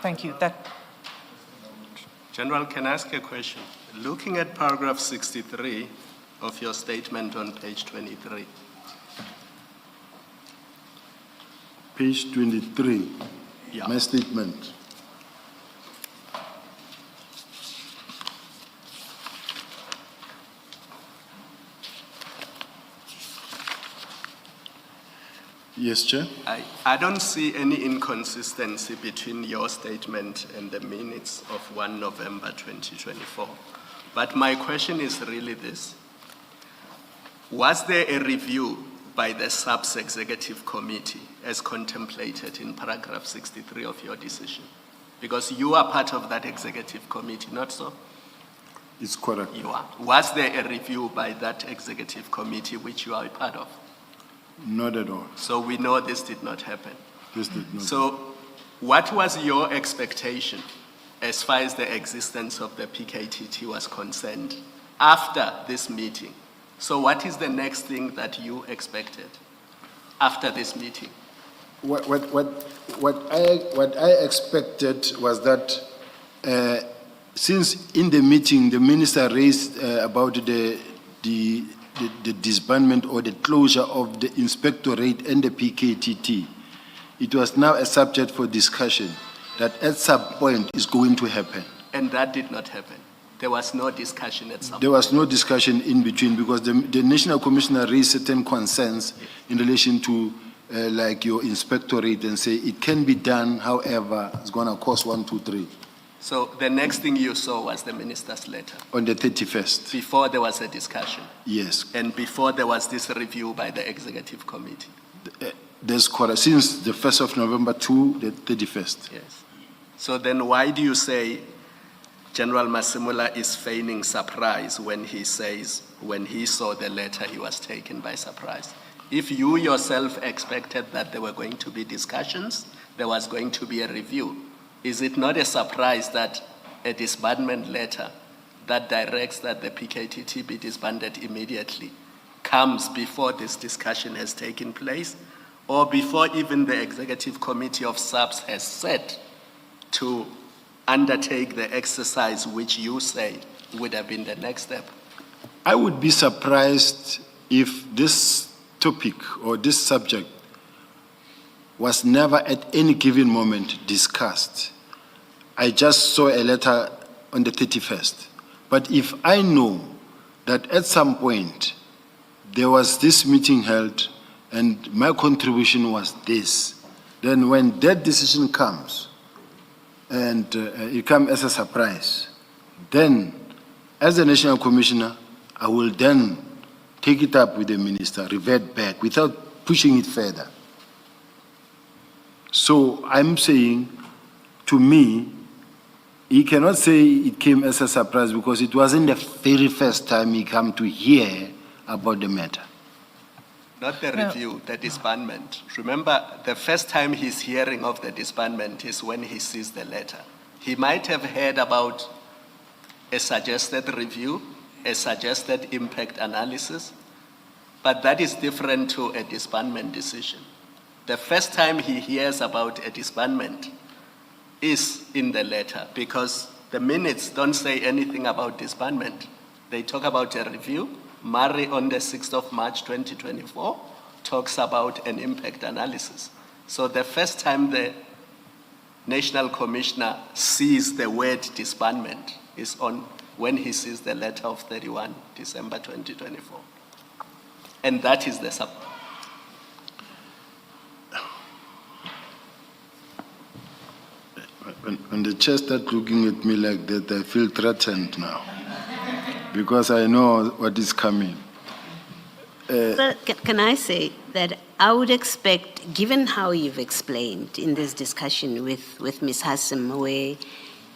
Thank you. General, can I ask a question? Looking at paragraph 63 of your statement on page 23. Page 23, Yeah. my statement. Yes, Chair. I don't see any inconsistency between your statement and the minutes of 1 November 2024. But my question is really this. Was there a review by the SAPS Executive Committee as contemplated in paragraph 63 of your decision? Because you are part of that executive committee, not so? It's correct. You are. Was there a review by that executive committee which you are a part of? Not at all. So we know this did not happen. This did not. So what was your expectation as far as the existence of the PKTT was concerned after this meeting? So what is the next thing that you expected after this meeting? What I expected was that since in the meeting the minister raised about the disbandment or the closure of the inspectorate and the PKTT, it was now a subject for discussion that at some point is going to happen. And that did not happen. There was no discussion at some point. There was no discussion in between because the National Commissioner raised certain concerns in relation to like your inspectorate and say it can be done, however, it's going to cost 1, 2, 3. So the next thing you saw was the minister's letter? On the 31st. Before there was a discussion? Yes. And before there was this review by the executive committee? That's correct. Since the 1st of November to the 31st. Yes. So then why do you say General Masemula is feigning surprise when he says when he saw the letter he was taken by surprise? If you yourself expected that there were going to be discussions, there was going to be a review, is it not a surprise that a disbandment letter that directs that the PKTT be disbanded immediately comes before this discussion has taken place or before even the executive committee of SAPS has set to undertake the exercise which you say would have been the next step? I would be surprised if this topic or this subject was never at any given moment discussed. I just saw a letter on the 31st. But if I know that at some point there was this meeting held and my contribution was this, then when that decision comes and it comes as a surprise, then as the National Commissioner, I will then take it up with the minister, revert back without pushing it further. So I'm saying, to me, he cannot say it came as a surprise because it wasn't the very first time he came to hear about the matter. Not the review, the disbandment. Remember, the first time he's hearing of the disbandment is when he sees the letter. He might have heard about a suggested review, a suggested impact analysis, but that is different to a disbandment decision. The first time he hears about a disbandment is in the letter because the minutes don't say anything about disbandment. They talk about a review. Murray on the 6th of March 2024 talks about an impact analysis. So the first time the National Commissioner sees the word disbandment is on when he sees the letter of 31 December 2024. And that is the sub. When the chair starts looking at me like that, I feel threatened now because I know what is coming. So can I say that I would expect, given how you've explained in this discussion with Ms. Hassim, where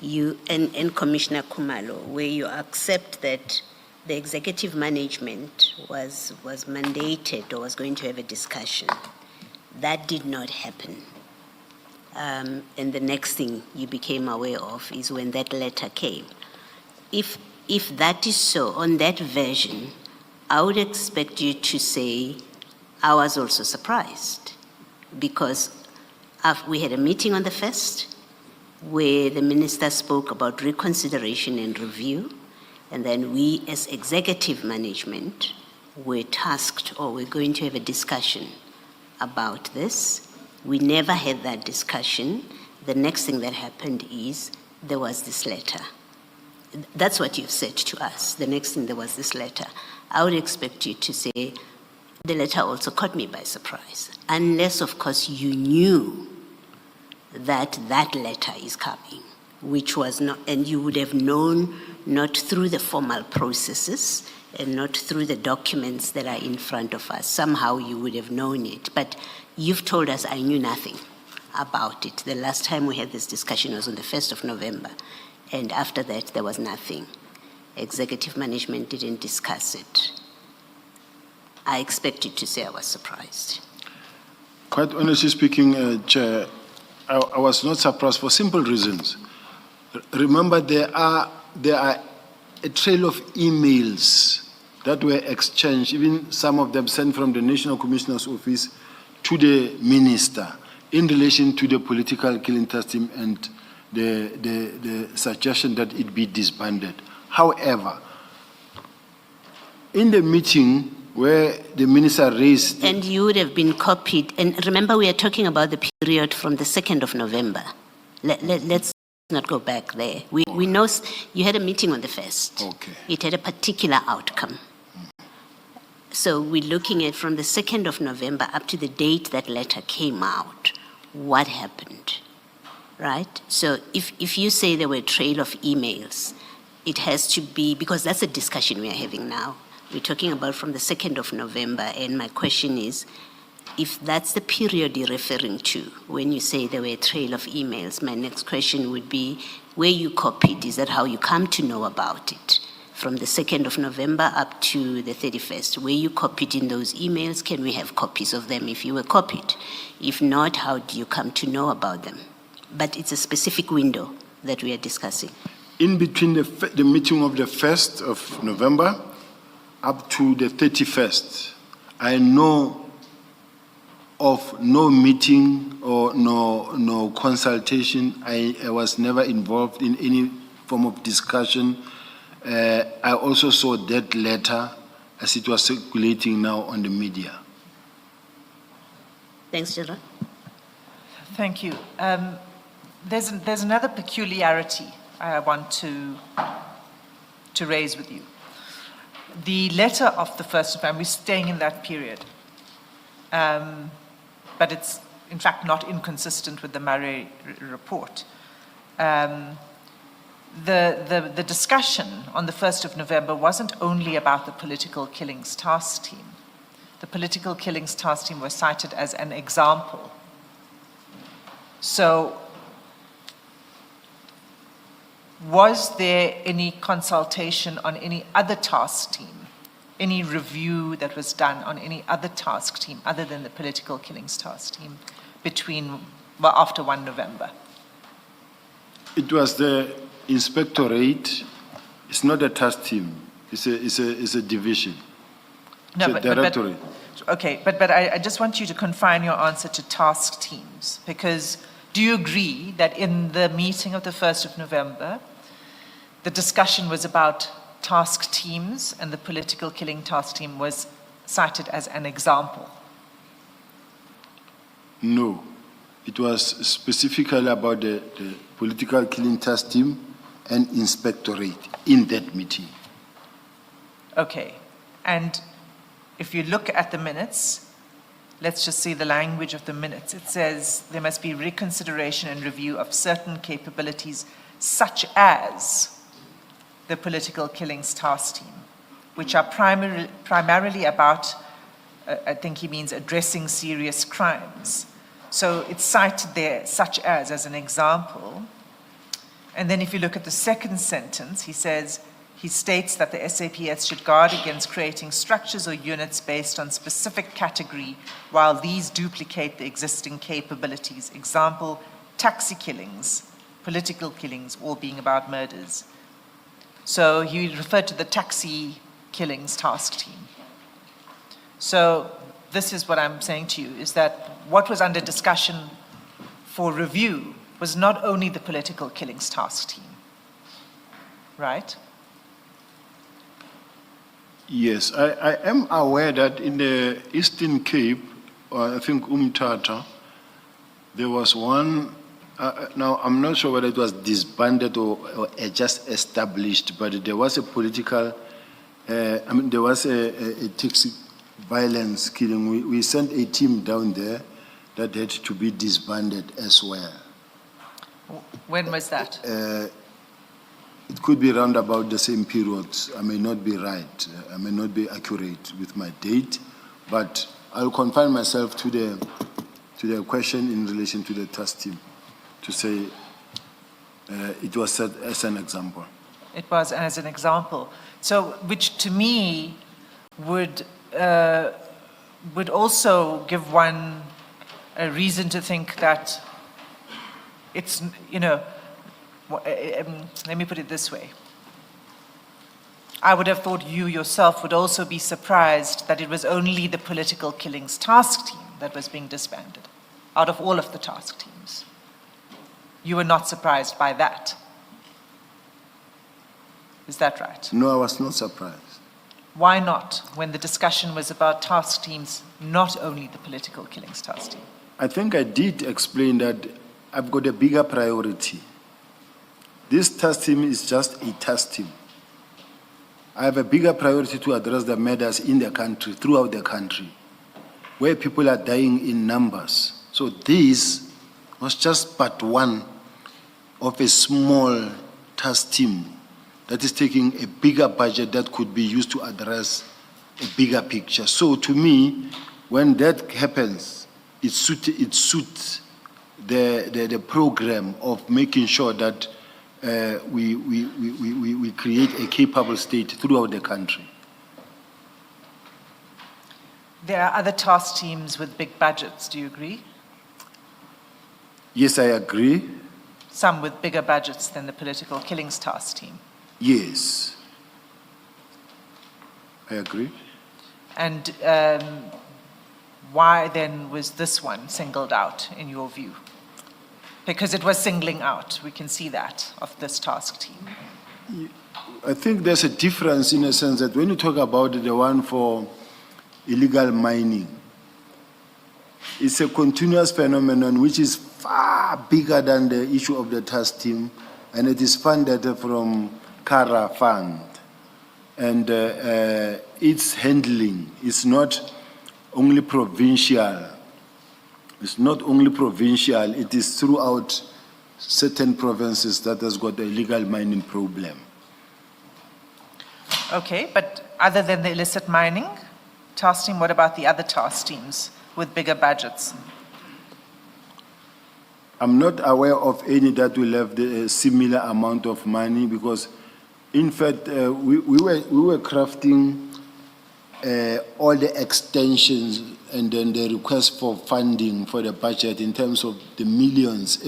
you and Commissioner Kumalo, where you accept that the executive management was mandated or was going to have a discussion, that did not happen. And the next thing you became aware of is when that letter came. If that is so, on that version, I would expect you to say, I was also surprised because we had a meeting on the 1st, where the minister spoke about reconsideration and review, and then we as executive management were tasked, or we're going to have a discussion about this. We never had that discussion. The next thing that happened is there was this letter. That's what you've said to us. The next thing, there was this letter. I would expect you to say, the letter also caught me by surprise. Unless, of course, you knew that that letter is coming, which was not, and you would have known not through the formal processes and not through the documents that are in front of us. Somehow you would have known it. But you've told us I knew nothing about it. The last time we had this discussion was on the 1st of November. And after that, there was nothing. Executive management didn't discuss it. I expected to say I was surprised. Quite honestly speaking, Chair, I was not surprised for simple reasons. Remember, there are a trail of emails that were exchanged, even some of them sent from the National Commissioner's Office to the minister in relation to the political killing team and the suggestion that it be disbanded. However, in the meeting where the minister raised... And you would have been copied. And remember, we are talking about the period from the 2nd of November. Let's not go back there. We know you had a meeting on the 1st. Okay. It had a particular outcome. So we're looking at from the 2nd of November up to the date that letter came out, what happened, right? So if you say there were a trail of emails, it has to be, because that's a discussion we are having now. We're talking about from the 2nd of November, and my question is, if that's the period you're referring to, when you say there were a trail of emails, my next question would be, where you copied, is that how you come to know about it? From the 2nd of November up to the 31st, where you copied in those emails, can we have copies of them if you were copied? If not, how do you come to know about them? But it's a specific window that we are discussing. In between the meeting of the 1st of November up to the 31st, I know of no meeting or no consultation. I was never involved in any form of discussion. I also saw that letter as it was circulating now on the media. Thanks, Gerald. Thank you. There's another peculiarity I want to raise with you. The letter of the 1st of November, we're staying in that period, but it's in fact not inconsistent with the Murray report. The discussion on the 1st of November wasn't only about the political killings task team. The political killings task team was cited as an example. So, was there any consultation on any other task team, any review that was done on any other task team other than the political killings task team after 1 November? It was the inspectorate. It's not a task team. It's a division. No, it's a directorate. Okay, but I just want you to confine your answer to task teams, because do you agree that in the meeting of the 1st of November, the discussion was about task teams and the political killing task team was cited as an example? No. It was specifically about the political killing task team and inspectorate in that meeting. Okay, and if you look at the minutes, let's just see the language of the minutes. It says there must be reconsideration and review of certain capabilities such as the political killings task team, which are primarily about, I think he means addressing serious crimes. So it's cited there, such as an example. And then if you look at the second sentence, he states that the SAPS should guard against creating structures or units based on specific category while these duplicate the existing capabilities. Example, taxi killings, political killings, all being about murders. So he referred to the taxi killings task team. So this is what I'm saying to you, is that what was under discussion for review was not only the Political Killings Task Team, right? Yes, I am aware that in the Eastern Cape, or I think Umtata, there was one, now I'm not sure whether it was disbanded or just established, but there was a political, there was a toxic violence killing. We sent a team down there that had to be disbanded as well. When was that? It could be round about the same periods. I may not be right. I may not be accurate with my date, but I'll confine myself to the question in relation to the task team to say it was set as an example. It was as an example. So, which to me would also give one a reason to think that it's, let me put it this way. I would have thought you yourself would also be surprised that it was only the Political Killings Task Team that was being disbanded out of all of the task teams. You were not surprised by that. Is that right? No, I was not surprised. Why not, when the discussion was about task teams, not only the Political Killings Task Team? I think I did explain that I've got a bigger priority. This task team is just a task team. I have a bigger priority to address the matters in the country, throughout the country, where people are dying in numbers. So this was just part one of a small task team that is taking a bigger budget that could be used to address a bigger picture. So to me, when that happens, it suits the program of making sure that we create a capable state throughout the country. There are other task teams with big budgets, do you agree? Yes, I agree. Some with bigger budgets than the Political Killings Task Team. Yes, I agree. And why then was this one singled out in your view? Because it was singling out, we can see that, of this task team. I think there's a difference in a sense that when you talk about the one for illegal mining, it's a continuous phenomenon which is far bigger than the issue of the task team, and it is funded from CARA fund. And its handling is not only provincial. It's not only provincial, it is throughout certain provinces that has got a illegal mining problem. Okay, but other than the illicit mining task team, what about the other task teams with bigger budgets? I'm not aware of any that will have the similar amount of money because, in fact, we were crafting all the extensions and then the request for funding for the budget in terms of the millions.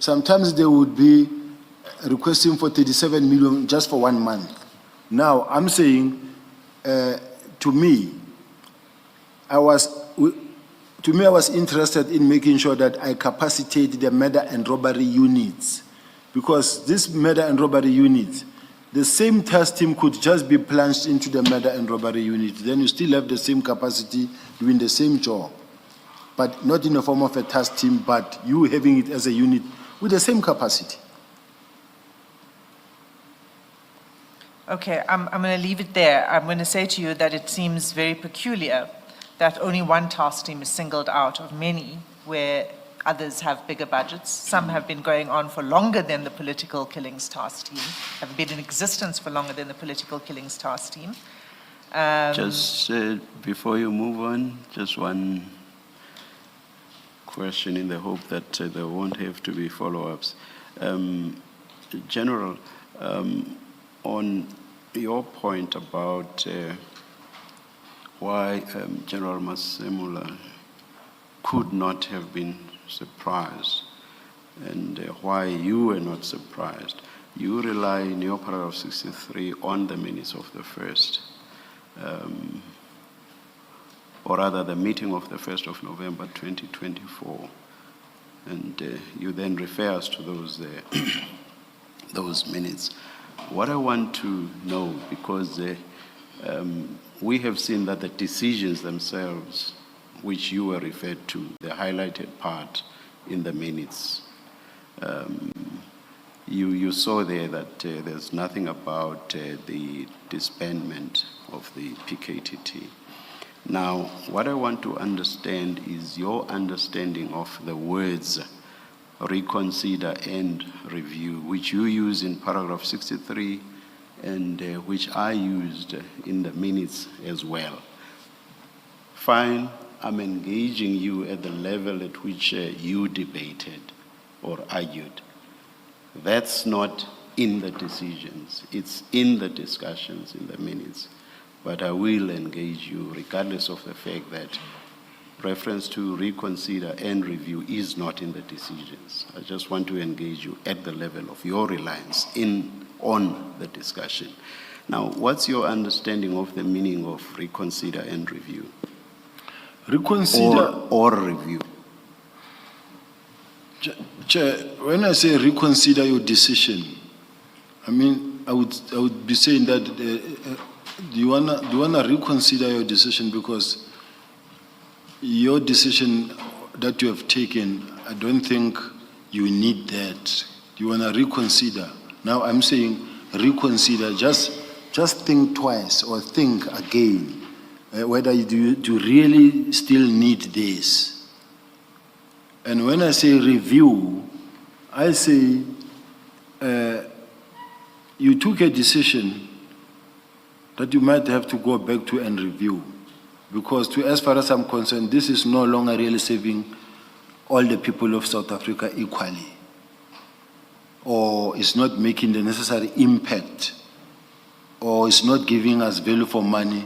Sometimes they would be requesting for 37 million just for 1 month. Now, I'm saying, to me, I was interested in making sure that I capacitate the murder and robbery units, because this murder and robbery units, the same task team could just be plunged into the murder and robbery unit. Then you still have the same capacity doing the same job, but not in the form of a task team, but you having it as a unit with the same capacity. Okay, I'm going to leave it there. I'm going to say to you that it seems very peculiar that only one task team is singled out of many where others have bigger budgets. Some have been going on for longer than the Political Killings Task Team, have been in existence for longer than the Political Killings Task Team. Just before you move on, just one question in the hope that there won't have to be follow-ups. General, on your point about why General Masemula could not have been surprised and why you were not surprised, you rely in your paragraph 63 on the minutes of the first, or rather the meeting of the 1st of November 2024. and you then refer us to those, those minutes. What I want to know, because we have seen that the decisions themselves, which you were referred to, the highlighted part in the minutes, you saw there that there's nothing about the disbandment of the PKTT. Now, what I want to understand is your understanding of the words reconsider and review, which you use in paragraph 63 and which I used in the minutes as well. Fine, I'm engaging you at the level at which you debated or argued. That's not in the decisions. It's in the discussions in the minutes. But I will engage you regardless of the fact that reference to reconsider and review is not in the decisions. I just want to engage you at the level of your reliance on the discussion. Now, what's your understanding of the meaning of reconsider and review? Reconsider or review? Chair, when I say reconsider your decision, I mean I would be saying that do you wanna reconsider your decision, because your decision that you have taken, I don't think you need that. You wanna reconsider. Now I'm saying reconsider. Just think twice or think again whether you really still need this. And when I say review, I say you took a decision that you might have to go back to and review. Because as far as I'm concerned, this is no longer really serving all the people of South Africa equally. Or it's not making the necessary impact. Or it's not giving us value for money,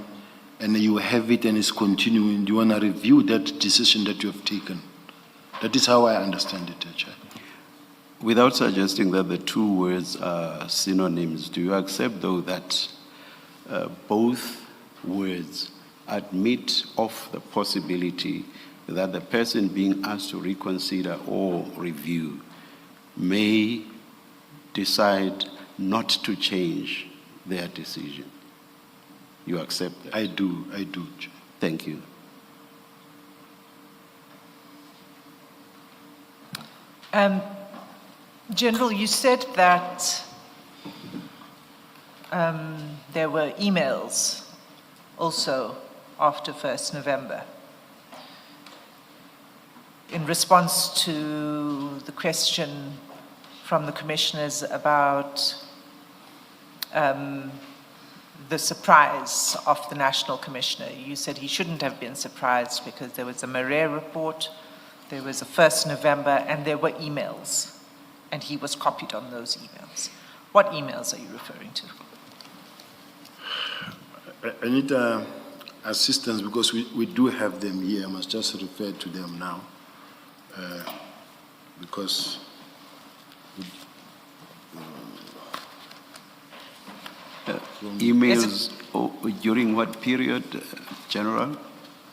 and you have it and it's continuing. You want to review that decision that you have taken. That is how I understand it, Chair. Without suggesting that the two words are synonyms, do you accept, though, that both words admit of the possibility that the person being asked to reconsider or review may decide not to change their decision? You accept that? I do, Chair. Thank you. General, you said that there were emails also after 1st November in response to the question from the commissioners about the surprise of the National Commissioner. You said he shouldn't have been surprised because there was a Marais report, there was a 1st November, and there were emails, and he was copied on those emails. What emails are you referring to? I need assistance because we do have them here. I must just refer to them now because Emails during what period, General?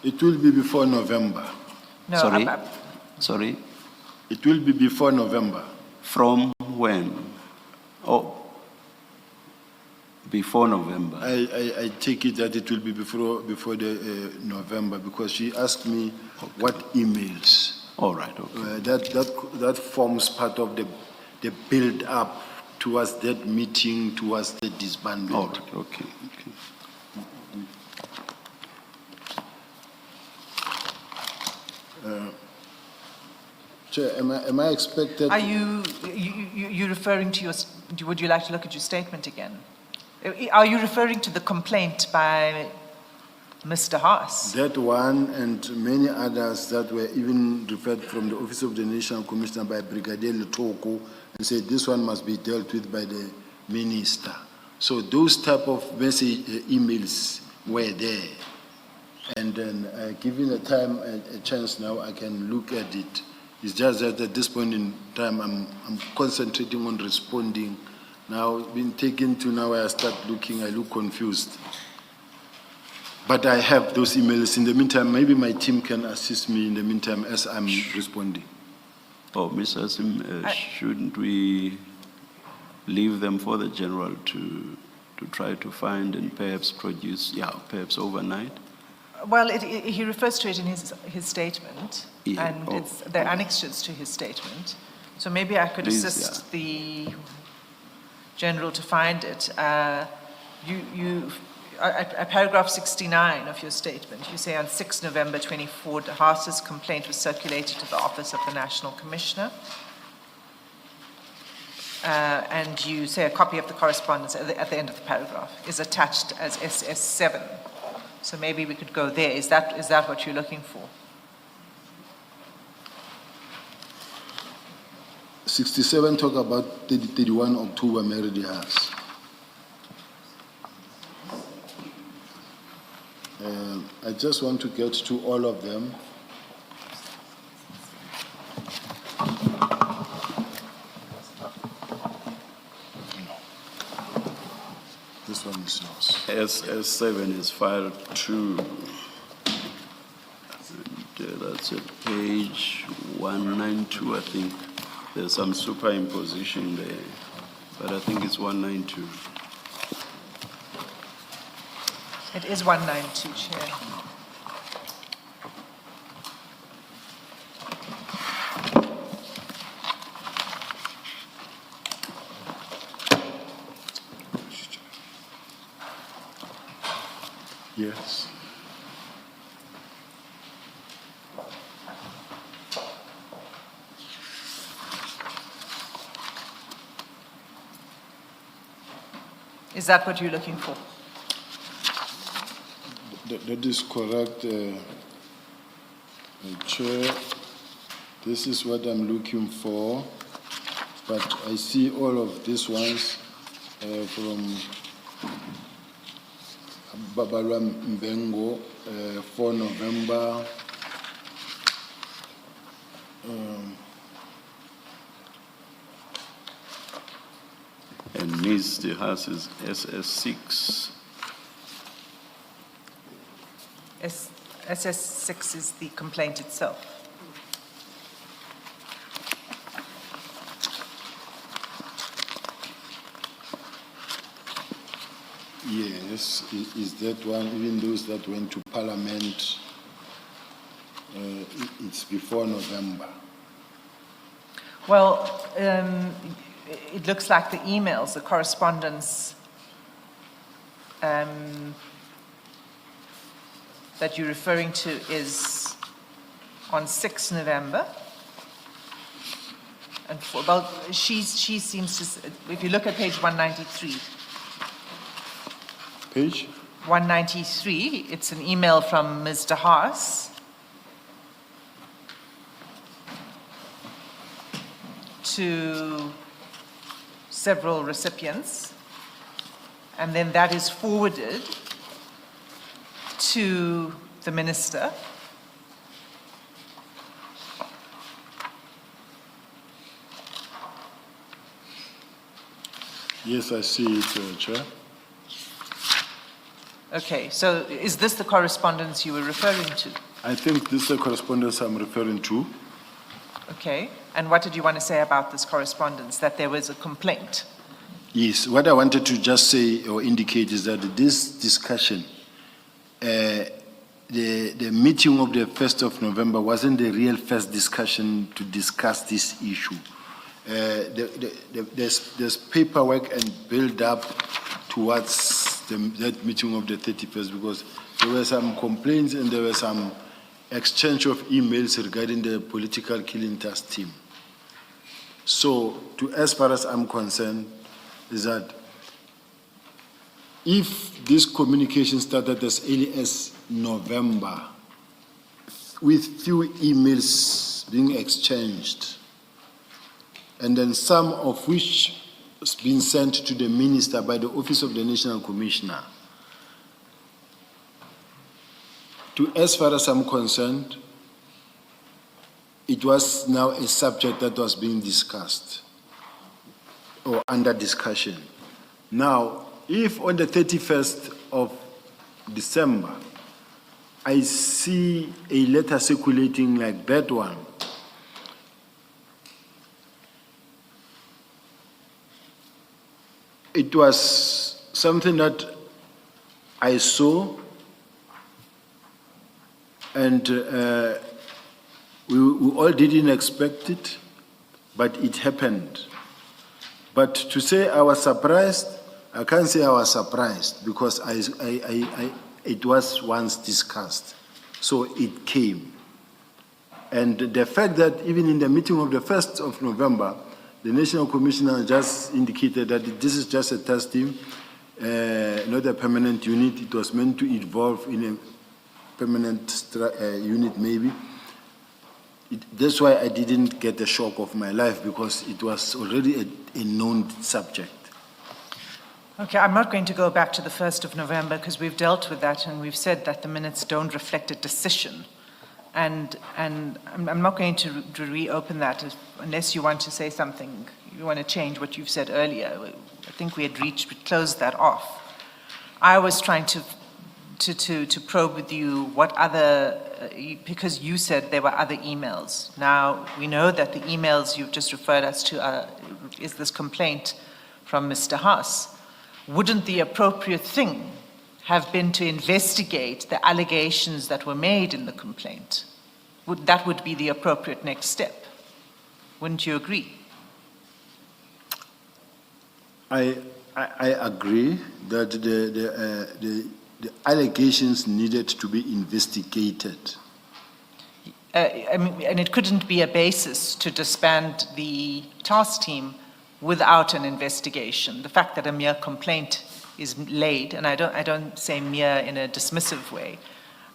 it will be before November. No, Sorry? Sorry? It will be before November. From when? Oh, before November. I take it that it will be before the November because she asked me what emails. All right, okay. That forms part of the build up towards that meeting, towards the disbandment. All right, okay. Chair, am I expected? Are you referring to would you like to look at your statement again? Are you referring to the complaint by Mr. Haas? That one and many others that were even referred from the Office of the National Commissioner by Brigadier Letoko and said this one must be dealt with by the minister. So those type of message emails were there. And then given a time, a chance now, I can look at it. It's just that at this point in time, I'm concentrating on responding. Now, being taken to now, I start looking, I look confused. But I have those emails. In the meantime, maybe my team can assist me in the meantime as I'm responding. Oh, Ms. Hasim, shouldn't we leave them for the general to try to find and perhaps produce, perhaps overnight? Well, he refers to it in his statement, Yeah. and Oh, they're annexures to his statement. So maybe I could Please, assist the general to find it. At paragraph 69 of your statement, you say on 6 November 24, De Haas's complaint was circulated to the Office of the National Commissioner. And you say a copy of the correspondence at the end of the paragraph is attached as SS7. So maybe we could go there. Is that what you're looking for? 67 talk about 31 October married house. I just want to get to all of them. This one is yours. SS7 is file 2. And, that's at page 192, I think. There's some superimposition there, but I think it's 192. It is 192, Chair. Yes. Is that what you're looking for? That is correct, Chair. This is what I'm looking for, but I see all of these ones from Babalwa Mbengo, 4 November. And Ms. De Haas is SS6. SS6 is the complaint itself. Yes, is that one, even those that went to Parliament, it's before November. Well, it looks like the emails, the correspondence that you're referring to is on 6 November. And she seems to, if you look at page 193. Page? 193, it's an email from Ms. De Haas to several recipients, and then that is forwarded to the minister. Yes, I see it, Chair. Okay, so is this the correspondence you were referring to? I think this is the correspondence I'm referring to. Okay, and what did you want to say about this correspondence, that there was a complaint? Yes, what I wanted to just say or indicate is that this discussion, the meeting of the 1st of November wasn't the real first discussion to discuss this issue. There's paperwork and build up towards that meeting of the 31st, because there were some complaints and there were some exchange of emails regarding the political killing task team. So, as far as I'm concerned, is that if this communication started as early as November, with few emails being exchanged, and then some of which has been sent to the minister by the Office of the National Commissioner, as far as I'm concerned, it was now a subject that was being discussed or under discussion. Now, if on the 31st of December, I see a letter circulating like that one, it was something that I saw, and we all didn't expect it, but it happened. But to say I was surprised, I can't say I was surprised because it was once discussed. So it came. And the fact that even in the meeting of the 1st of November, the National Commissioner just indicated that this is just a test team, not a permanent unit. It was meant to evolve in a permanent unit maybe. That's why I didn't get the shock of my life, because it was already a known subject. Okay, I'm not going to go back to the 1st of November because we've dealt with that and we've said that the minutes don't reflect a decision. And I'm not going to reopen that unless you want to say something, you want to change what you've said earlier. I think we closed that off. I was trying to probe with you what other, because you said there were other emails. Now, we know that the emails you've just referred us to is this complaint from Mr. Haas. Wouldn't the appropriate thing have been to investigate the allegations that were made in the complaint? That would be the appropriate next step. Wouldn't you agree? I agree that the allegations needed to be investigated. And it couldn't be a basis to disband the task team without an investigation. The fact that a mere complaint is laid, and I don't say mere in a dismissive way,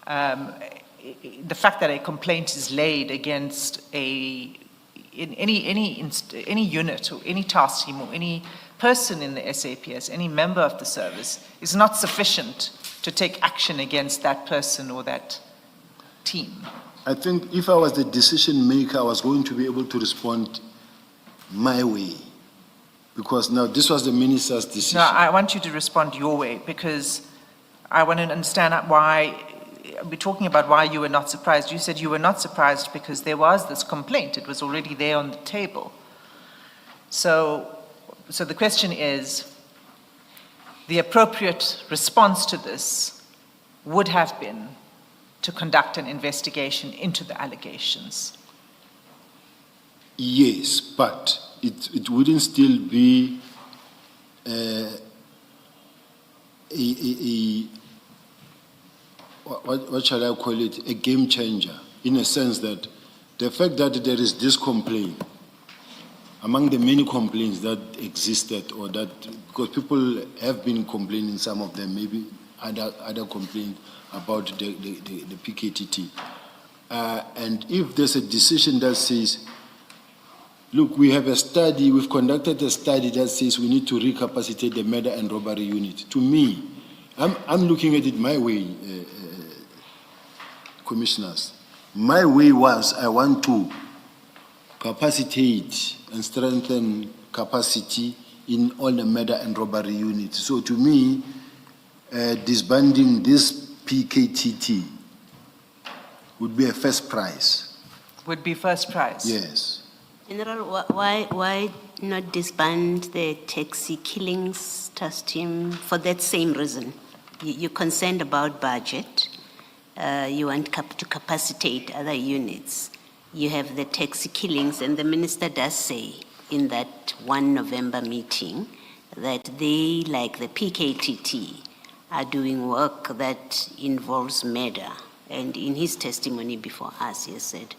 the fact that a complaint is laid against any unit or any task team or any person in the SAPS, any member of the service, is not sufficient to take action against that person or that team. I think if I was the decision maker, I was going to be able to respond my way. Because now this was the minister's decision. No, I want you to respond your way, because I want to understand why, we're talking about why you were not surprised. You said you were not surprised because there was this complaint. It was already there on the table. So the question is, the appropriate response to this would have been to conduct an investigation into the allegations. Yes, but it wouldn't still be what shall I call it, a game changer, in a sense that the fact that there is this complaint, among the many complaints that existed, or that, because people have been complaining, some of them, maybe other complaints about the PKTT. And if there's a decision that says, look, we have a study, we've conducted a study that says we need to recapacitate the murder and robbery unit. To me, I'm looking at it my way, commissioners. My way was, I want to capacitate and strengthen capacity in all the murder and robbery units. So to me, disbanding this PKTT would be a first prize. Would be first prize? Yes. General, why not disband the taxi killings task team for that same reason? You're concerned about budget. You want to capacitate other units. You have the taxi killings, and the minister does say in that 1 November meeting that they, like the PKTT, are doing work that involves murder. And in his testimony before us, he said,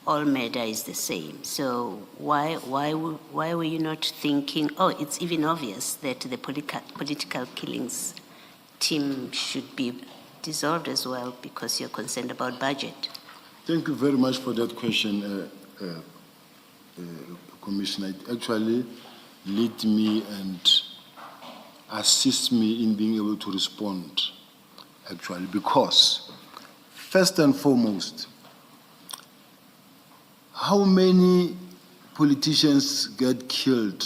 all murder is the same. So why were you not thinking, oh, it's even obvious that the political killings team should be dissolved as well because you're concerned about budget? Thank you very much for that question, Commissioner. It actually led me and assist me in being able to respond, actually, because first and foremost, how many politicians get killed?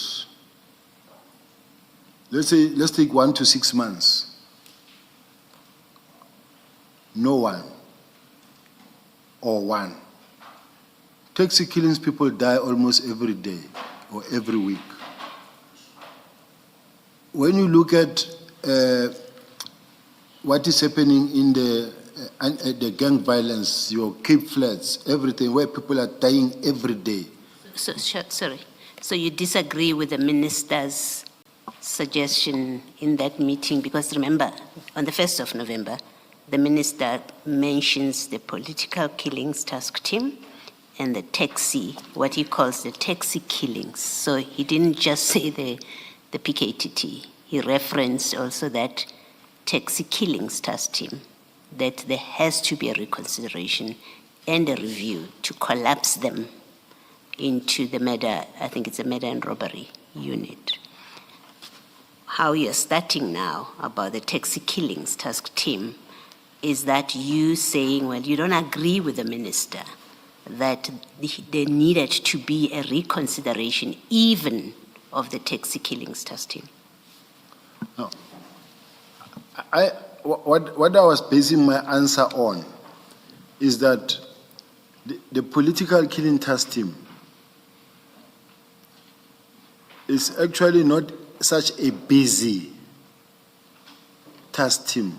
Let's take 1 to 6 months. No one. Or one. Taxi killings, people die almost every day or every week. when you look at what is happening in the gang violence, your Cape Flats, everything, where people are dying every day. Sorry. So you disagree with the minister's suggestion in that meeting? Because remember, on the 1st of November, the minister mentions the political killings task team and the taxi, what he calls the taxi killings. So he didn't just say the PKTT. He referenced also that taxi killings task team, that there has to be a reconsideration and a review to collapse them into the murder, I think it's a murder and robbery unit. How you're starting now about the taxi killings task team, is that you saying, well, you don't agree with the minister that there needed to be a reconsideration even of the taxi killings task team? No. What I was basing my answer on is that the political killing task team is actually not such a busy task team,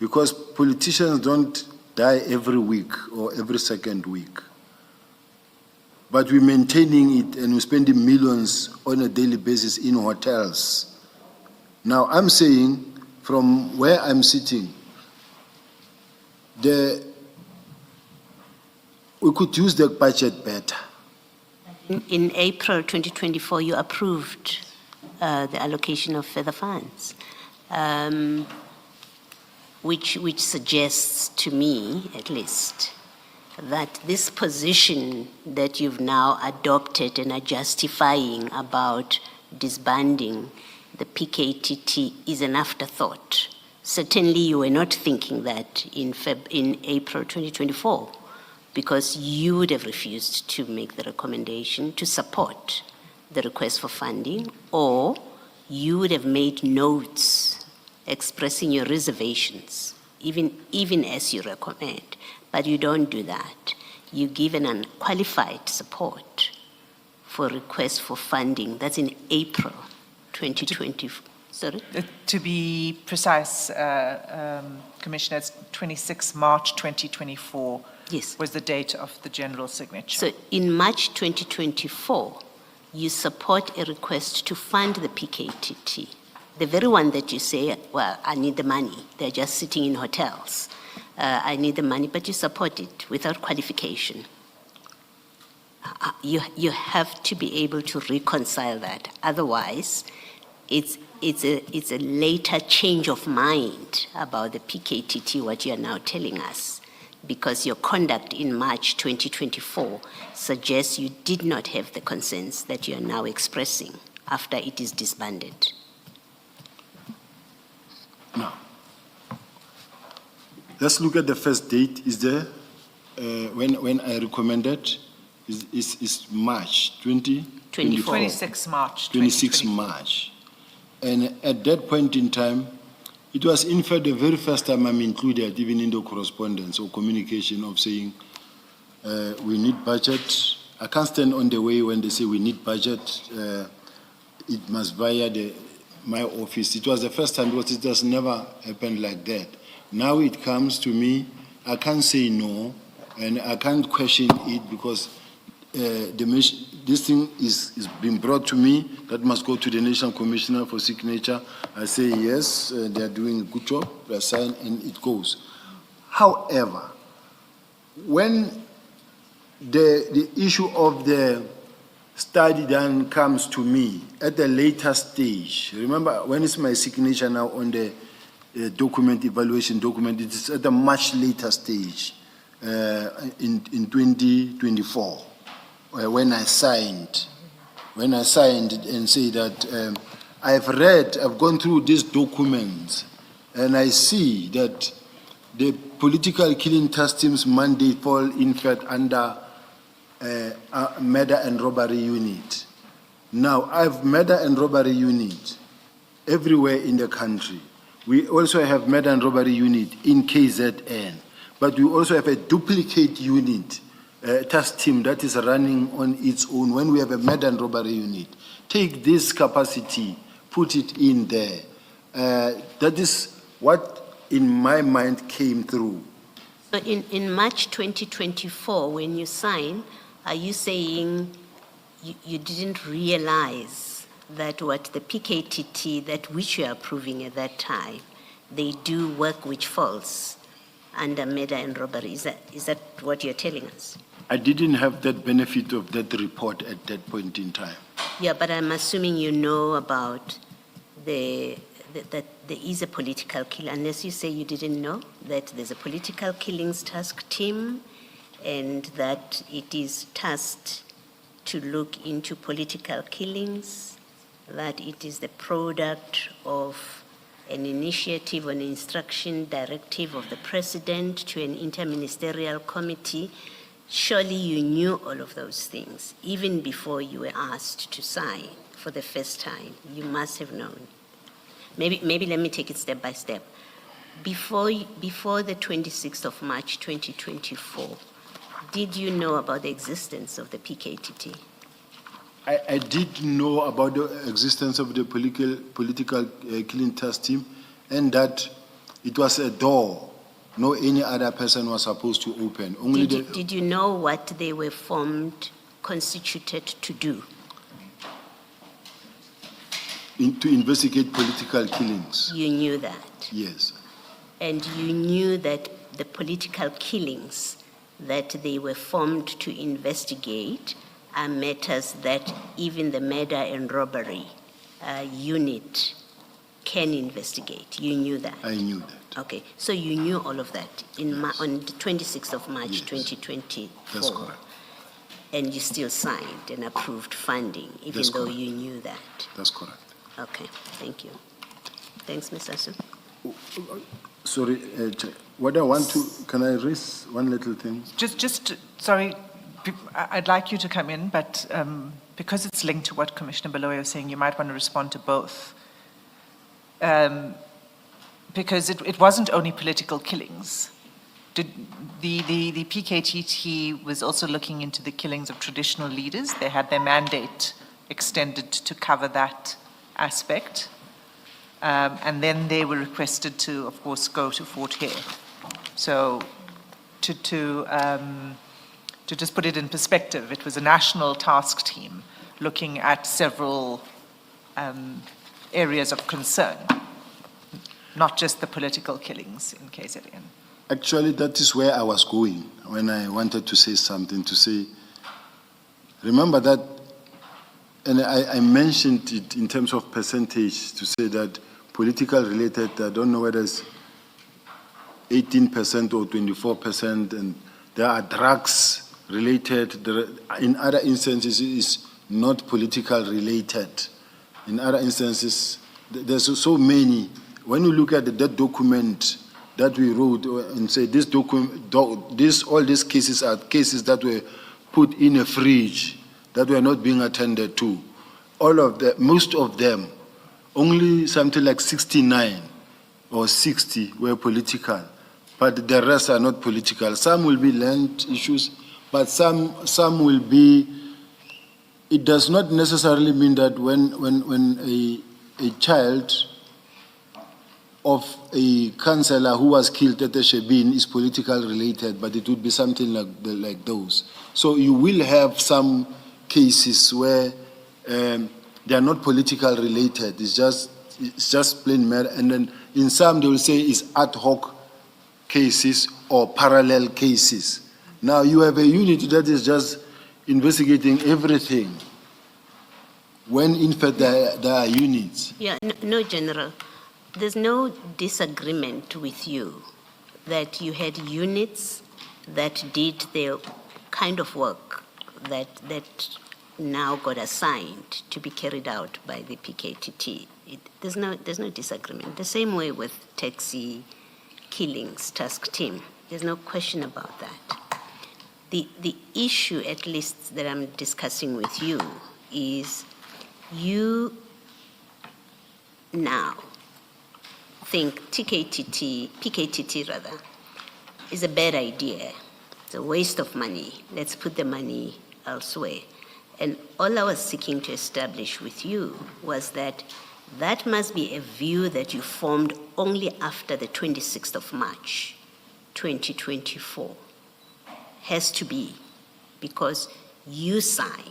because politicians don't die every week or every second week. But we're maintaining it and we're spending millions on a daily basis in hotels. Now, I'm saying, from where I'm sitting, we could use the budget better. In April 2024, you approved the allocation of further funds, which suggests to me, at least, that this position that you've now adopted and are justifying about disbanding the PKTT is an afterthought. Certainly you were not thinking that in April 2024, because you would have refused to make the recommendation to support the request for funding, or you would have made notes expressing your reservations, even as you recommend. But you don't do that. You give an unqualified support for request for funding. That's in April 2020. Sorry? To be precise, Commissioner, it's 26 March 2024 Yes. was the date of the general signature. So in March 2024, you support a request to fund the PKTT, the very one that you say, well, I need the money. They're just sitting in hotels. I need the money, but you support it without qualification. You have to be able to reconcile that. Otherwise, it's a later change of mind about the PKTT, what you are now telling us, because your conduct in March 2024 suggests you did not have the concerns that you are now expressing after it is disbanded. Now, let's look at the first date. Is there, when I recommended, is March 2024. 26 March 26 2024. March. And at that point in time, it was in fact the very first time I'm included, even in the correspondence or communication of saying, we need budget. I can't stand on the way when they say we need budget. It must via my office. It was the first time, because it has never happened like that. Now it comes to me, I can't say no, and I can't question it, because this thing is being brought to me. That must go to the National Commissioner for signature. I say yes, they are doing a good job, they sign, and it goes. However, when the issue of the study then comes to me at a later stage, remember, when it's my signature now on the document, evaluation document, it is at a much later stage in 2024. When I signed and say that I've gone through these documents, and I see that the political killing task team's mandate fall in fact under murder and robbery unit. Now, I've murder and robbery unit everywhere in the country. We also have murder and robbery unit in KZN, but we also have a duplicate unit, task team that is running on its own when we have a murder and robbery unit. Take this capacity, put it in there. That is what in my mind came through. So in March 2024, when you sign, are you saying you didn't realize that what the PKTT, that which you are approving at that time, they do work which falls under murder and robbery? Is that what you're telling us? I didn't have that benefit of that report at that point in time. Yeah, but I'm assuming you know about that there is a political kill, unless you say you didn't know that there's a political killings task team and that it is tasked to look into political killings, that it is the product of an initiative, an instruction directive of the president to an interministerial committee. Surely you knew all of those things, even before you were asked to sign for the first time. You must have known. Maybe let me take it step by step. Before the 26th of March 2024, did you know about the existence of the PKTT? I did know about the existence of the political killing task team, and that it was a door no any other person was supposed to open. Only Did you know what they were constituted to do? To investigate political killings. You knew that. Yes. And you knew that the political killings that they were formed to investigate are matters that even the murder and robbery unit can investigate. You knew that. I knew that. Okay, so you knew all of that on the 26th of March, Yes. 2024. That's correct. And you still signed and approved funding, even That's though correct. you knew that. That's correct. Okay, thank you. Thanks, Ms. Asu. Sorry, what I want to, can I raise one little thing? Sorry, I'd like you to come in, but because it's linked to what Commissioner Baloyi was saying, you might want to respond to both. Because it wasn't only political killings. The PKTT was also looking into the killings of traditional leaders. They had their mandate extended to cover that aspect. And then they were requested to, of course, go to Fort Hare. So to just put it in perspective, it was a national task team looking at several areas of concern, not just the political killings in KZN. Actually, that is where I was going when I wanted to say something, to say, remember that, and I mentioned it in terms of percentage, to say that political related, I don't know whether it's 18% or 24%, and there are drugs related. In other instances, it is not political related. In other instances, there's so many. When you look at that document that we wrote and say this document, all these cases are cases that were put in a fridge, that were not being attended to. All of them, most of them, only something like 69 or 60 were political, but the rest are not political. Some will be land issues, but some will be. It does not necessarily mean that when a child of a councillor who was killed at the Shebeen is political related, but it would be something like those. So you will have some cases where they are not political related. It's just plain matter. And then in some they will say it's ad hoc cases or parallel cases. Now you have a unit that is just investigating everything, when in fact there are units. Yeah, no, General. There's no disagreement with you that you had units that did their kind of work that now got assigned to be carried out by the PKTT. There's no disagreement. The same way with taxi killings task team. There's no question about that. The issue, at least that I'm discussing with you, is you now think PKTT rather, is a bad idea. It's a waste of money. Let's put the money elsewhere. And all I was seeking to establish with you was that that must be a view that you formed only after the 26th of March, 2024. Has to be, because you sign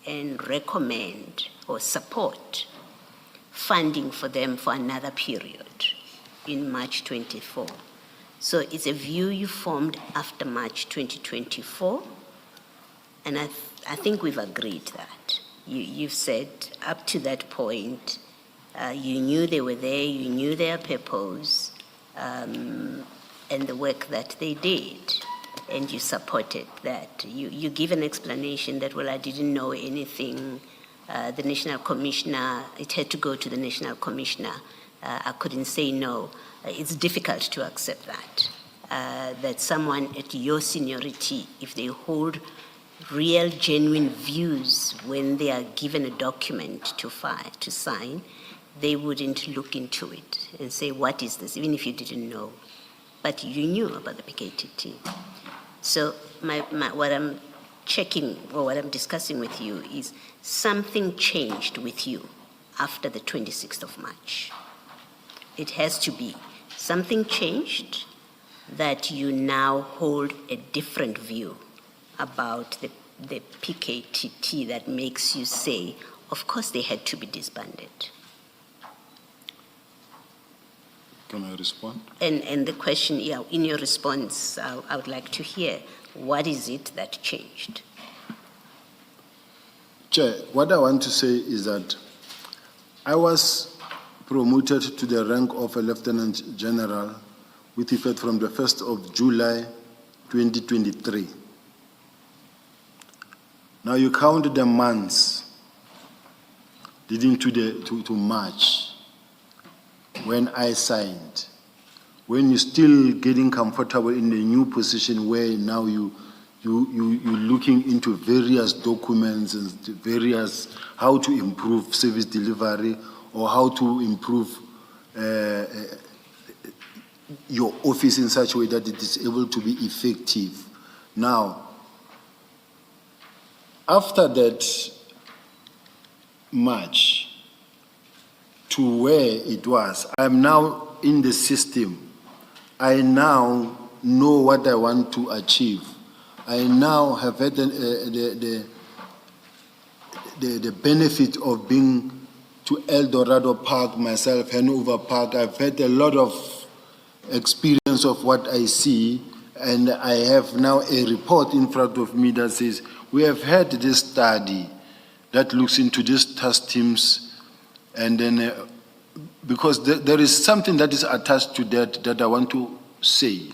and recommend or support funding for them for another period in March 24. So it's a view you formed after March 2024, and I think we've agreed that. You've said up to that point, you knew they were there, you knew their purpose, and the work that they did, and you supported that. You give an explanation that, well, I didn't know anything. The National Commissioner, it had to go to the National Commissioner. I couldn't say no. It's difficult to accept that. That someone at your seniority, if they hold real, genuine views when they are given a document to sign, they wouldn't look into it and say, what is this, even if you didn't know. But you knew about the PKTT. So what I'm checking, or what I'm discussing with you, is something changed with you after the 26th of March. It has to be. Something changed that you now hold a different view about the PKTT that makes you say, of course they had to be disbanded. Can I respond? And the question, yeah, in your response, I would like to hear, what is it that changed? Chair, what I want to say is that I was promoted to the rank of a Lieutenant General with effect from the 1st of July 2023. Now you count the months leading to March when I signed, when you're still getting comfortable in the new position where now you're looking into various documents and various how to improve service delivery or how to improve your office in such a way that it is able to be effective. Now, after that March to where it was, I'm now in the system. I now know what I want to achieve. I now have had the benefit of being to El Dorado Park myself, Hanover Park. I've had a lot of experience of what I see, and I have now a report in front of me that says, we have had this study that looks into these task teams, and then because there is something that is attached to that I want to say,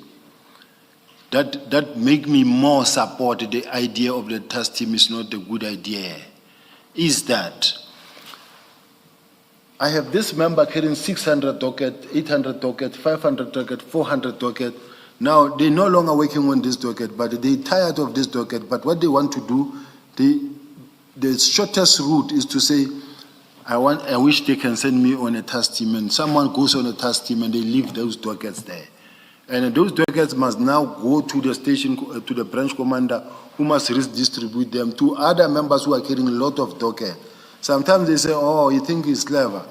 that make me more support the idea of the task team is not a good idea, is that I have this member carrying 600 docket, 800 docket, 500 docket, 400 docket. Now, they're no longer working on this docket, but they're tired of this docket. But what they want to do, the shortest route is to say, I wish they can send me on a task team, and someone goes on a task team and they leave those dockets there. And those dockets must now go to the station, to the branch commander, who must redistribute them to other members who are carrying a lot of docket. Sometimes they say, oh, you think he's clever.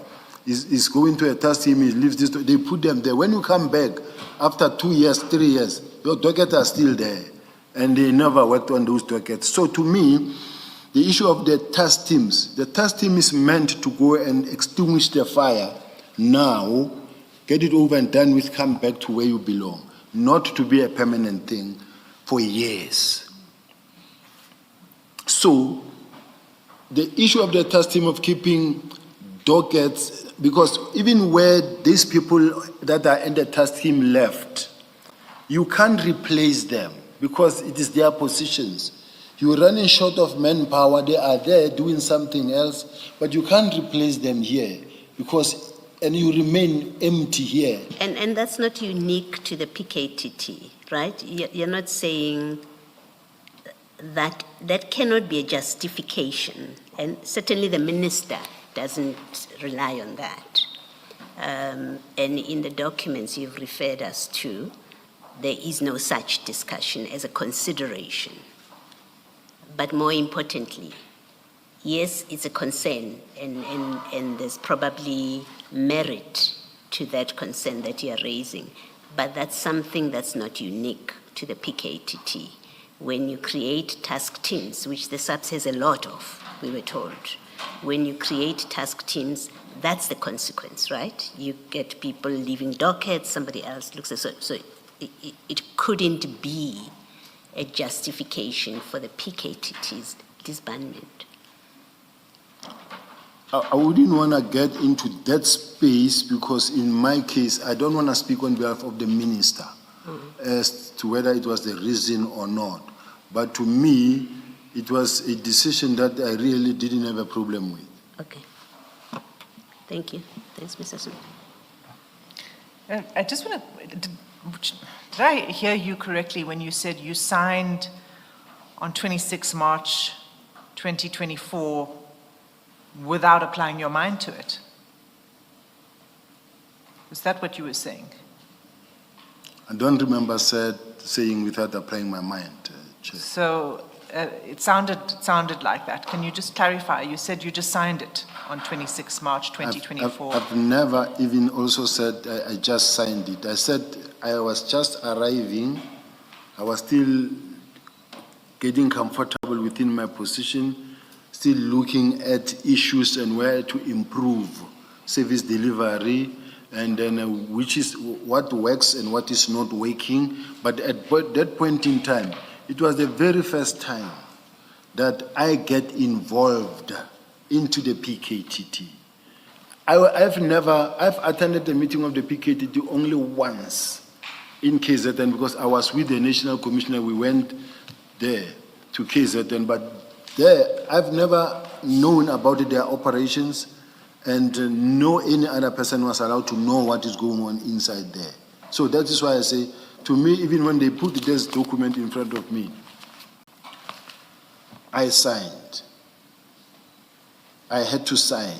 He's going to a task team, he leaves this, they put them there. When you come back, after 2 years, 3 years, your dockets are still there. And they never worked on those dockets. So to me, the issue of the task teams, the task team is meant to go and extinguish the fire now, get it over and done with, come back to where you belong, not to be a permanent thing for years. So the issue of the task team of keeping dockets, because even where these people that are in the task team left, you can't replace them because it is their positions. You're running short of manpower, they are there doing something else, but you can't replace them here because, and you remain empty here. And that's not unique to the PKTT, right? You're not saying that cannot be a justification, and certainly the minister doesn't rely on that. And in the documents you've referred us to, there is no such discussion as a consideration. But more importantly, yes, it's a concern, and there's probably merit to that concern that you're raising, but that's something that's not unique to the PKTT. When you create task teams, which the SAPS has a lot of, we were told, when you create task teams, that's the consequence, right? You get people leaving dockets, somebody else looks at, so it couldn't be a justification for the PKTT's disbandment. I wouldn't want to get into that space because in my case, I don't want to speak on behalf of the minister as to whether it was the reason or not. But to me, it was a decision that I really didn't have a problem with. Okay. Thank you. Thanks, Mr. Smith. I just want to, did I hear you correctly when you said you signed on 26 March 2024 without applying your mind to it? Is that what you were saying? I don't remember saying without applying my mind, Chair. So it sounded like that. Can you just clarify? You said you just signed it on 26 March 2024. I've never even also said I just signed it. I said I was just arriving. I was still getting comfortable within my position, still looking at issues and where to improve service delivery, and then which is what works and what is not working. But at that point in time, it was the very first time that I get involved into the PKTT. I've attended the meeting of the PKTT only once in KZN because I was with the National Commissioner. We went there to KZN, but there I've never known about their operations, and no any other person was allowed to know what is going on inside there. So that is why I say, to me, even when they put this document in front of me, I signed. I had to sign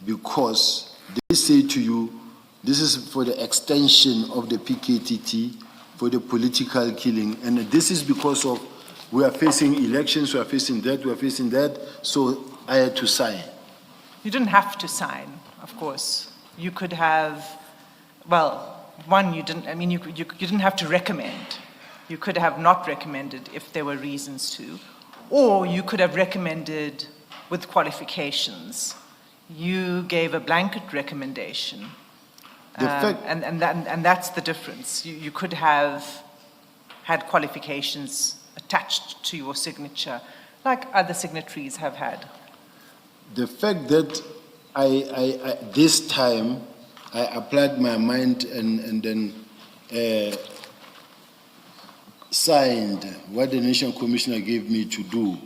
because they say to you, this is for the extension of the PKTT, for the political killing, and this is because of we are facing elections, we are facing that, so I had to sign. You didn't have to sign, of course. You could have, well, one, you didn't, I mean, you didn't have to recommend. You could have not recommended if there were reasons to, or you could have recommended with qualifications. You gave a blanket recommendation, and that's the difference. You could have had qualifications attached to your signature, like other signatories have had. The fact that I this time I applied my mind and then signed what the National Commissioner gave me to do,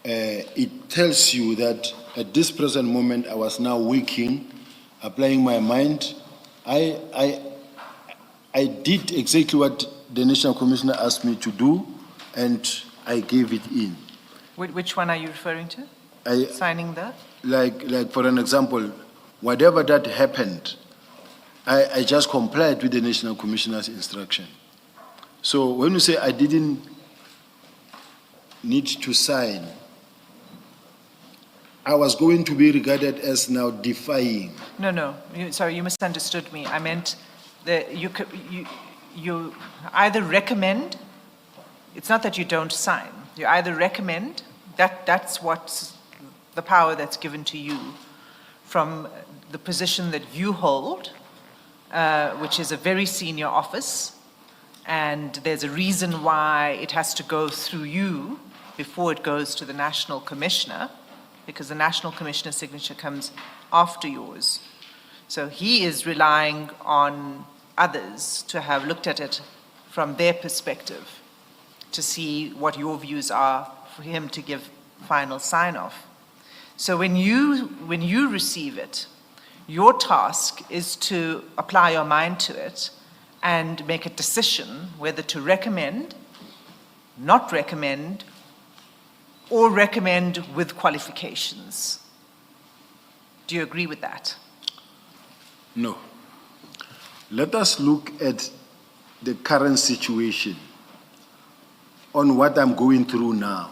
it tells you that at this present moment I was now working, applying my mind. I did exactly what the National Commissioner asked me to do, and I gave it in. Which one are you referring to? Signing that? Like for an example, whatever that happened, I just complied with the National Commissioner's instruction. So when you say I didn't need to sign, I was going to be regarded as now defying. No, sorry, you misunderstood me. I meant that you either recommend, it's not that you don't sign, you either recommend, that's what's the power that's given to you from the position that you hold, which is a very senior office, and there's a reason why it has to go through you before it goes to the National Commissioner, because the National Commissioner's signature comes after yours. So he is relying on others to have looked at it from their perspective to see what your views are for him to give final sign-off. So when you receive it, your task is to apply your mind to it and make a decision whether to recommend, not recommend, or recommend with qualifications. Do you agree with that? No. Let us look at the current situation on what I'm going through now.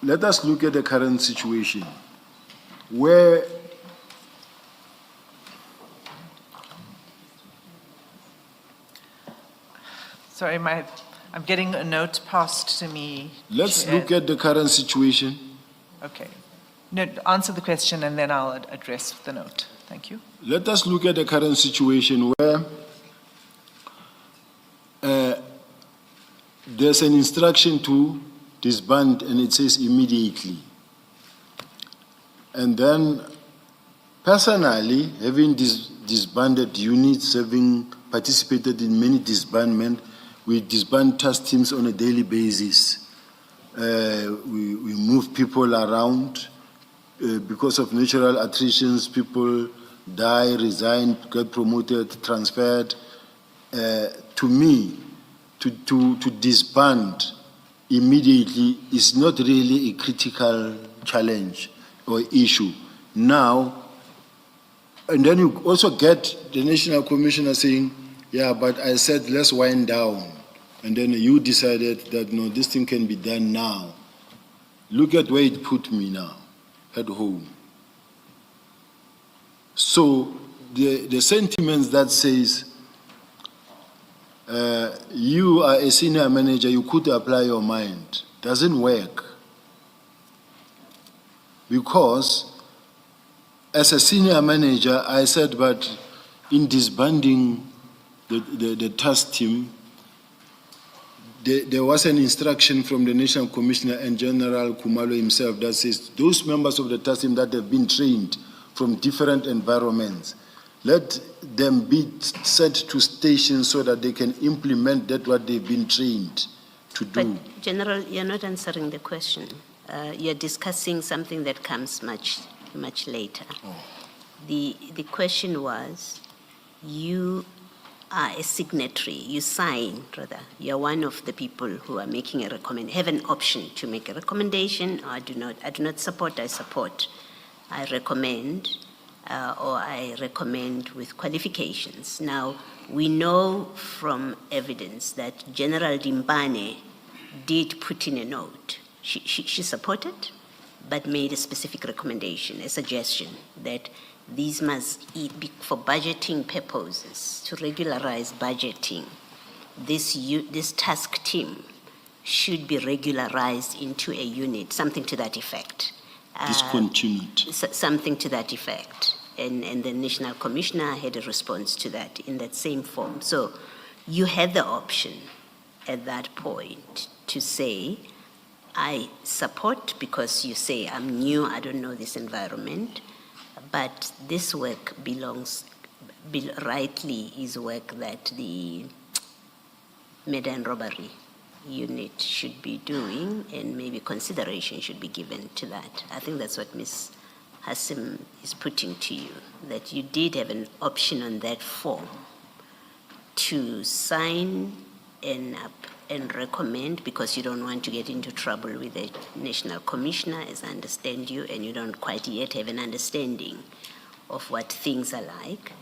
let us look at the current situation where Sorry, I'm getting a note passed to me. let's Chair. look at the current situation. Okay. No, answer the question and then I'll address the note. Thank you. Let us look at the current situation where there's an instruction to disband and it says immediately. And then personally, having disbanded units, having participated in many disbandment, we disband task teams on a daily basis. We move people around. Because of natural attritions, people die, resign, get promoted, transferred. To me, to disband immediately is not really a critical challenge or issue. Now, and then you also get the National Commissioner saying, yeah, but I said let's wind down. And then you decided that no, this thing can be done now. Look at where it put me now, at home. So the sentiments that says, you are a senior manager, you could apply your mind, doesn't work. Because as a senior manager, I said, but in disbanding the task team, there was an instruction from the National Commissioner and General Kumalo himself that says those members of the task team that have been trained from different environments, let them be sent to stations so that they can implement that what they've been trained to do. But General, you're not answering the question. You're discussing something that comes much later. Oh. The question was, you are a signatory, you sign, rather, you're one of the people who are making a recommendation, have an option to make a recommendation, or I do not support, I support, I recommend, or I recommend with qualifications. Now, we know from evidence that General Dimbane did put in a note. She supported, but made a specific recommendation, a suggestion that these must be for budgeting purposes, to regularize budgeting. This task team should be regularized into a unit, something to that effect. Discontinued. Something to that effect. And the National Commissioner had a response to that in that same form. So you had the option at that point to say, I support, because you say, I'm new, I don't know this environment, but this work rightly is work that the murder and robbery unit should be doing, and maybe consideration should be given to that. I think that's what Ms. Hassim is putting to you, that you did have an option on that form to sign and recommend, because you don't want to get into trouble with the National Commissioner, as I understand you, and you don't quite yet have an understanding of what things are like,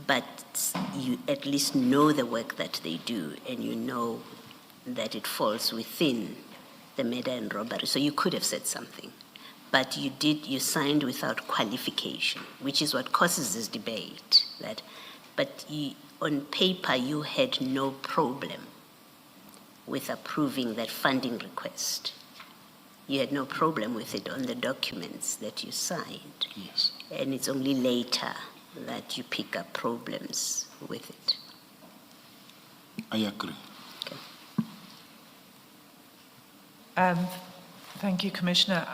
but you at least know the work that they do, and you know that it falls within the murder and robbery. So you could have said something, but you signed without qualification, which is what causes this debate. But on paper, you had no problem with approving that funding request. You had no problem with it on the documents that you signed. Yes. And it's only later that you pick up problems with it. I agree. Thank you, Commissioner.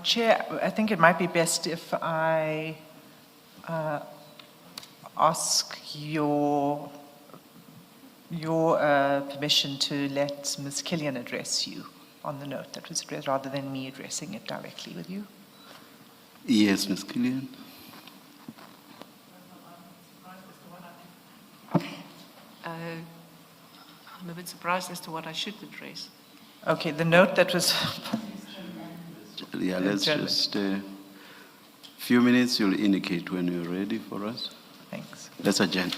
Chair, I think it might be best if I ask your permission to let Ms. Killian address you on the note that was addressed, rather than me addressing it directly with you. Yes, Ms. Killian. I'm a bit surprised as to what I should address. Okay, the note that was... Yeah, let's just, few minutes, you'll indicate when you're ready for us. Thanks. Let's adjourn.